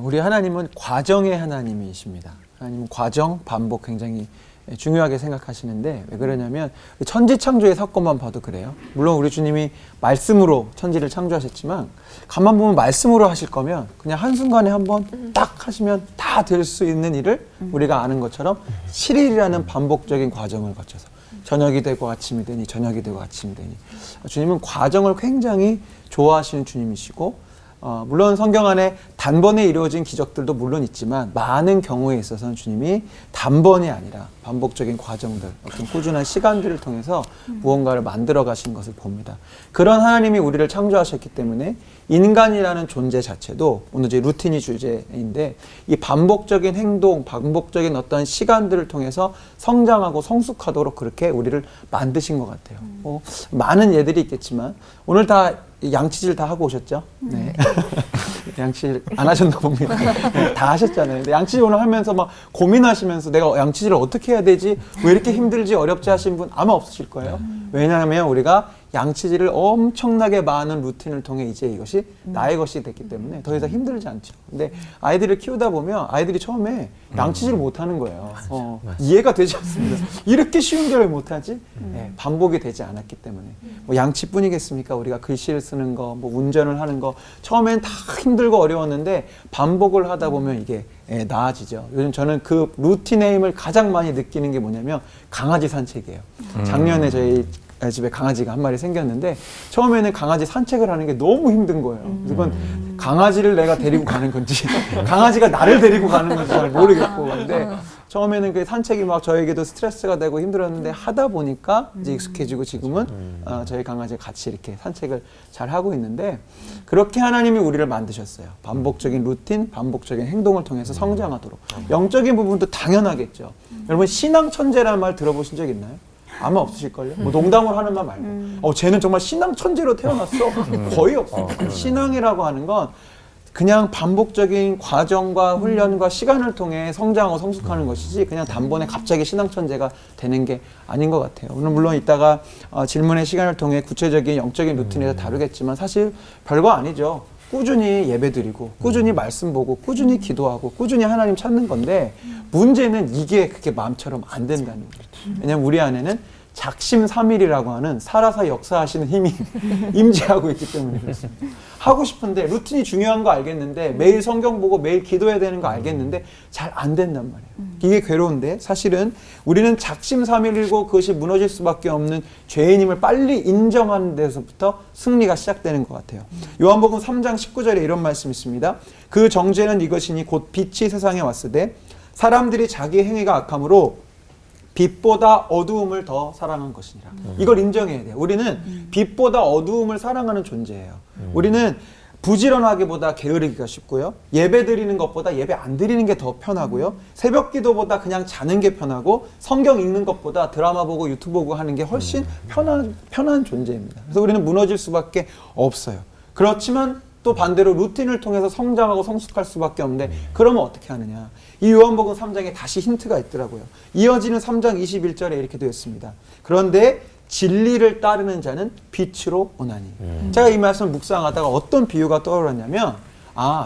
우리 하나님은 과정의 하나님이십니다. 하나님은 과정, 반복 굉장히 중요하게 생각하시는데 왜 그러냐면 천지창조의 사건만 봐도 그래요. 물론 우리 주님이 말씀으로 천지를 창조하셨지만 가만 보면 말씀으로 하실 거면 그냥 한순간에 한번 딱 하시면 다 될 수 있는 일을 우리가 아는 것처럼 7일이라는 반복적인 과정을 거쳐서 저녁이 되고 아침이 되니 저녁이 되고 아침이 되니 주님은 과정을 굉장히 좋아하시는 주님이시고 물론 성경 안에 단번에 이루어진 기적들도 물론 있지만 많은 경우에 있어서는 주님이 단번이 아니라 반복적인 과정들, 어떤 꾸준한 시간들을 통해서 무언가를 만들어 가신 것을 봅니다. 그런 하나님이 우리를 창조하셨기 때문에 인간이라는 존재 자체도 오늘 이제 루틴이 주제인데 이 반복적인 행동, 반복적인 어떤 시간들을 통해서 성장하고 성숙하도록 그렇게 우리를 만드신 것 같아요. 많은 예들이 있겠지만 오늘 다 양치질 다 하고 오셨죠? 네. 양치질 안 하셨나 봅니다. 네, 다 하셨잖아요. 근데 양치질 오늘 하면서 막 고민하시면서 내가 양치질을 어떻게 해야 되지? 왜 이렇게 힘들지? 어렵지 하신 분 아마 없으실 거예요. 왜냐하면 우리가 양치질을 엄청나게 많은 루틴을 통해 이제 이것이 나의 것이 됐기 때문에 더 이상 힘들지 않죠. 근데 아이들을 키우다 보면 아이들이 처음에 양치질을 못하는 거예요. 이해가 되지 않습니다. 이렇게 쉬운 걸 왜 못하지? 네, 반복이 되지 않았기 때문에. 뭐 양치뿐이겠습니까? 우리가 글씨를 쓰는 거, 뭐 운전을 하는 거 처음엔 다 힘들고 어려웠는데 반복을 하다 보면 이게 나아지죠. 요즘 저는 그 루틴의 힘을 가장 많이 느끼는 게 뭐냐면 강아지 산책이에요. 작년에 저희 집에 강아지가 한 마리 생겼는데 처음에는 강아지 산책을 하는 게 너무 힘든 거예요. 이건 강아지를 내가 데리고 가는 건지 강아지가 나를 데리고 가는 건지 잘 모르겠고 근데 처음에는 그 산책이 막 저에게도 스트레스가 되고 힘들었는데 하다 보니까 이제 익숙해지고 지금은 저희 강아지가 같이 이렇게 산책을 잘 하고 있는데 그렇게 하나님이 우리를 만드셨어요. 반복적인 루틴, 반복적인 행동을 통해서 성장하도록. 영적인 부분도 당연하겠죠. 여러분 신앙 천재라는 말 들어보신 적 있나요? 아마 없으실걸요? 뭐 농담으로 하는 말 말고 쟤는 정말 신앙 천재로 태어났어? 거의 없어요. 신앙이라고 하는 건 그냥 반복적인 과정과 훈련과 시간을 통해 성장하고 성숙하는 것이지 그냥 단번에 갑자기 신앙 천재가 되는 게 아닌 것 같아요. 오늘 물론 이따가 질문의 시간을 통해 구체적인 영적인 루틴에서 다루겠지만 사실 별거 아니죠. 꾸준히 예배드리고 꾸준히 말씀 보고 꾸준히 기도하고 꾸준히 하나님 찾는 건데 문제는 이게 그렇게 마음처럼 안 된다는 거죠. 왜냐하면 우리 안에는 작심삼일이라고 하는 살아서 역사하시는 힘이 임재하고 있기 때문에 그렇습니다. 하고 싶은데 루틴이 중요한 거 알겠는데 매일 성경 보고 매일 기도해야 되는 거 알겠는데 잘 안 된단 말이에요. 이게 괴로운데 사실은 우리는 작심삼일이고 그것이 무너질 수밖에 없는 죄인임을 빨리 인정하는 데서부터 승리가 시작되는 것 같아요. 요한복음 3장 19절에 이런 말씀이 있습니다. 그 정죄는 이것이니 곧 빛이 세상에 왔으되 사람들이 자기 행위가 악함으로 빛보다 어두움을 더 사랑한 것이니라. 이걸 인정해야 돼요. 우리는 빛보다 어두움을 사랑하는 존재예요. 우리는 부지런하기보다 게으르기가 쉽고요. 예배 드리는 것보다 예배 안 드리는 게 더 편하고요. 새벽 기도보다 그냥 자는 게 편하고 성경 읽는 것보다 드라마 보고 유튜브 보고 하는 게 훨씬 편한 존재입니다. 그래서 우리는 무너질 수밖에 없어요. 그렇지만 또 반대로 루틴을 통해서 성장하고 성숙할 수밖에 없는데 그러면 어떻게 하느냐. 이 요한복음 3장에 다시 힌트가 있더라고요. 이어지는 3장 21절에 이렇게 되어 있습니다. 그런데 진리를 따르는 자는 빛으로 오나니. 제가 이 말씀을 묵상하다가 어떤 비유가 떠올랐냐면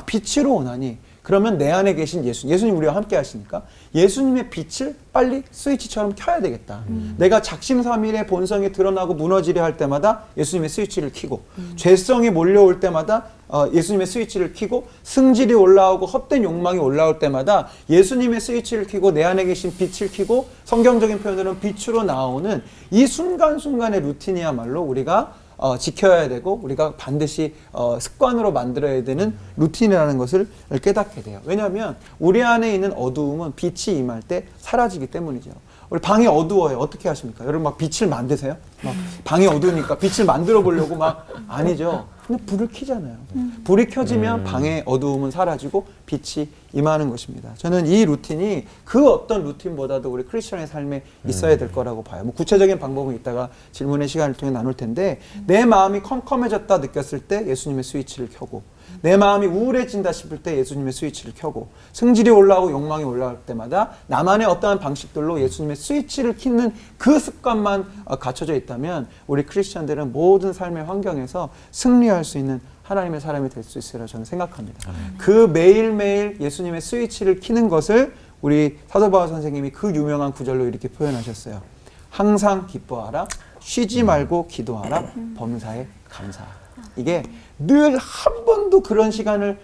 빛으로 오나니 그러면 내 안에 계신 예수님 우리와 함께 하시니까 예수님의 빛을 빨리 스위치처럼 켜야 되겠다. 내가 작심삼일의 본성이 드러나고 무너지려 할 때마다 예수님의 스위치를 켜고 죄성이 몰려올 때마다 예수님의 스위치를 켜고 승질이 올라오고 헛된 욕망이 올라올 때마다 예수님의 스위치를 켜고 내 안에 계신 빛을 켜고 성경적인 표현으로는 빛으로 나오는 이 순간순간의 루틴이야말로 우리가 지켜야 되고 우리가 반드시 습관으로 만들어야 되는 루틴이라는 것을 깨닫게 돼요. 왜냐하면 우리 안에 있는 어두움은 빛이 임할 때 사라지기 때문이죠. 우리 방이 어두워요. 어떻게 하십니까? 여러분 막 빛을 만드세요? 막 방이 어두우니까 빛을 만들어 보려고 막 아니죠. 근데 불을 켜잖아요. 불이 켜지면 방의 어두움은 사라지고 빛이 임하는 것입니다. 저는 이 루틴이 그 어떤 루틴보다도 우리 크리스천의 삶에 있어야 될 거라고 봐요. 뭐 구체적인 방법은 이따가 질문의 시간을 통해 나눌 텐데 내 마음이 컴컴해졌다 느꼈을 때 예수님의 스위치를 켜고 내 마음이 우울해진다 싶을 때 예수님의 스위치를 켜고 승질이 올라오고 욕망이 올라올 때마다 나만의 어떠한 방식들로 예수님의 스위치를 켜는 그 습관만 갖춰져 있다면 우리 크리스천들은 모든 삶의 환경에서 승리할 수 있는 하나님의 사람이 될 수 있으리라 저는 생각합니다. 그 매일매일 예수님의 스위치를 키는 것을 우리 사도 바울 선생님이 그 유명한 구절로 이렇게 표현하셨어요. 항상 기뻐하라, 쉬지 말고 기도하라, 범사에 감사하라. 이게 늘 한 번도 그런 시간을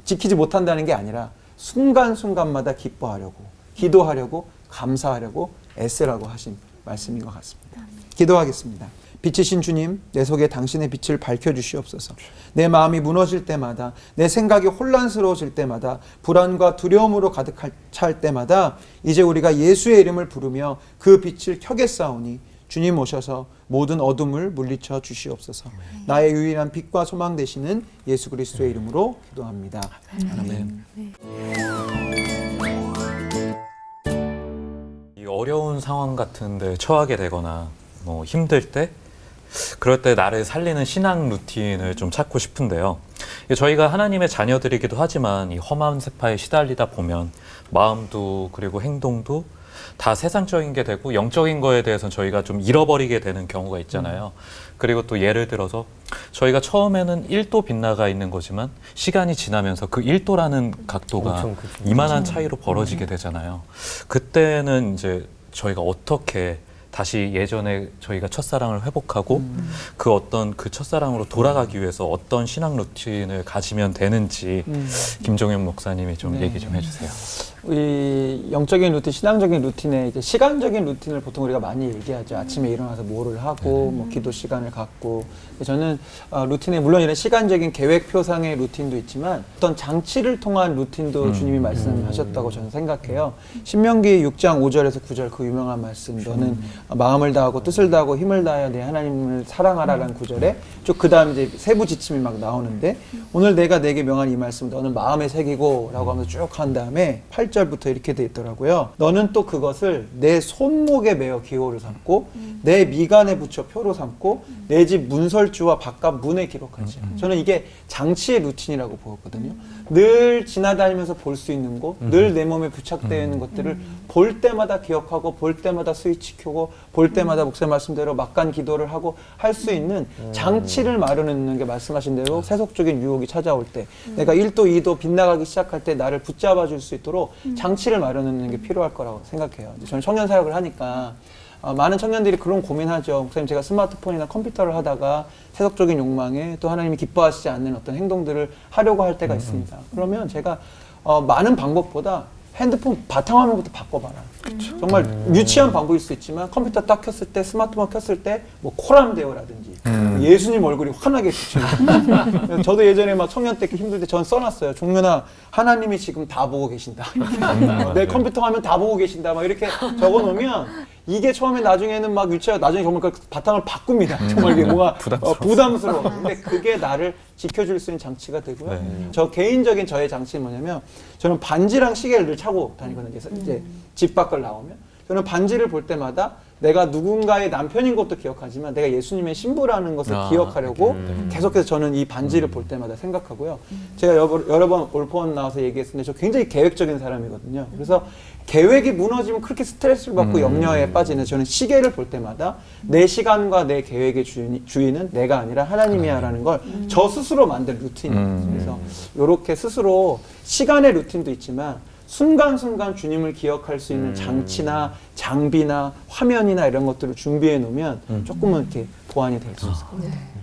지키지 못한다는 게 아니라 순간순간마다 기뻐하려고, 기도하려고, 감사하려고 애쓰라고 하신 말씀인 것 같습니다. 기도하겠습니다. 빛이신 주님, 내 속에 당신의 빛을 밝혀주시옵소서. 내 마음이 무너질 때마다, 내 생각이 혼란스러워질 때마다, 불안과 두려움으로 가득 찰 때마다 이제 우리가 예수의 이름을 부르며 그 빛을 켜겠사오니 주님 오셔서 모든 어둠을 물리쳐 주시옵소서. 나의 유일한 빛과 소망 되시는 예수 그리스도의 이름으로 기도합니다. 아멘. 이 어려운 상황 같은데 처하게 되거나 뭐 힘들 때 그럴 때 나를 살리는 신앙 루틴을 좀 찾고 싶은데요. 저희가 하나님의 자녀들이기도 하지만 이 험한 세파에 시달리다 보면 마음도 그리고 행동도 다 세상적인 게 되고 영적인 거에 대해서는 저희가 좀 잃어버리게 되는 경우가 있잖아요. 그리고 또 예를 들어서 저희가 처음에는 1도 빗나가 있는 거지만 시간이 지나면서 그 1도라는 각도가 이만한 차이로 벌어지게 되잖아요. 그때는 이제 저희가 어떻게 다시 예전에 저희가 첫사랑을 회복하고 그 어떤 그 첫사랑으로 돌아가기 위해서 어떤 신앙 루틴을 가지면 되는지 김종현 목사님이 좀 얘기 좀 해주세요. 이 영적인 루틴, 신앙적인 루틴에 이제 시간적인 루틴을 보통 우리가 많이 얘기하죠. 아침에 일어나서 뭐를 하고, 뭐 기도 시간을 갖고. 저는 루틴에 물론 이런 시간적인 계획표상의 루틴도 있지만 어떤 장치를 통한 루틴도 주님이 말씀하셨다고 저는 생각해요. 신명기 6장 5절에서 9절 그 유명한 말씀, 너는 마음을 다하고 뜻을 다하고 힘을 다하여 내 하나님을 사랑하라라는 구절에 쭉 그 다음 이제 세부 지침이 막 나오는데 오늘 내가 내게 명한 이 말씀, 너는 마음에 새기고 라고 하면서 쭉 한 다음에 8절부터 이렇게 돼 있더라고요. 너는 또 그것을 내 손목에 매어 기호를 삼고 내 미간에 붙여 표로 삼고 내 집 문설주와 바깥 문에 기록하지. 저는 이게 장치의 루틴이라고 보거든요. 늘 지나다니면서 볼 수 있는 곳, 늘 내 몸에 부착되어 있는 것들을 볼 때마다 기억하고 볼 때마다 스위치 켜고 볼 때마다 목사님 말씀대로 막간 기도를 하고 할 수 있는 장치를 마련해놓는 게 말씀하신 대로 세속적인 유혹이 찾아올 때 내가 1도 2도 빗나가기 시작할 때 나를 붙잡아 줄 수 있도록 장치를 마련해놓는 게 필요할 거라고 생각해요. 저는 청년 사역을 하니까 많은 청년들이 그런 고민하죠. 목사님, 제가 스마트폰이나 컴퓨터를 하다가 세속적인 욕망에 또 하나님이 기뻐하시지 않는 어떤 행동들을 하려고 할 때가 있습니다. 그러면 제가 많은 방법보다 핸드폰 바탕화면부터 바꿔봐라. 정말 유치한 방법일 수 있지만 컴퓨터 딱 켰을 때, 스마트폰 켰을 때 뭐 코람데오라든지 예수님 얼굴이 환하게 비치는 저도 예전에 막 청년 때 힘들 때 전 써놨어요. 종면아, 하나님이 지금 다 보고 계신다. 내 컴퓨터 화면 다 보고 계신다. 막 이렇게 적어놓으면 이게 처음에 나중에는 막 유치하고 나중에 정말 그 바탕을 바꿉니다. 정말 이게 뭔가 부담스러워. 근데 그게 나를 지켜줄 수 있는 장치가 되고요. 저 개인적인 저의 장치는 뭐냐면 저는 반지랑 시계를 늘 차고 다니거든요. 이제 집 밖을 나오면 저는 반지를 볼 때마다 내가 누군가의 남편인 것도 기억하지만 내가 예수님의 신부라는 것을 기억하려고 계속해서 저는 이 반지를 볼 때마다 생각하고요. 제가 여러 번 올폰 나와서 얘기했는데 저 굉장히 계획적인 사람이거든요. 그래서 계획이 무너지면 그렇게 스트레스를 받고 염려에 빠지는 저는 시계를 볼 때마다 내 시간과 내 계획의 주인은 내가 아니라 하나님이야라는 걸 저 스스로 만든 루틴이에요. 그래서 이렇게 스스로 시간의 루틴도 있지만 순간순간 주님을 기억할 수 있는 장치나 장비나 화면이나 이런 것들을 준비해 놓으면 조금은 이렇게 보완이 될 수 있을 것 같아요.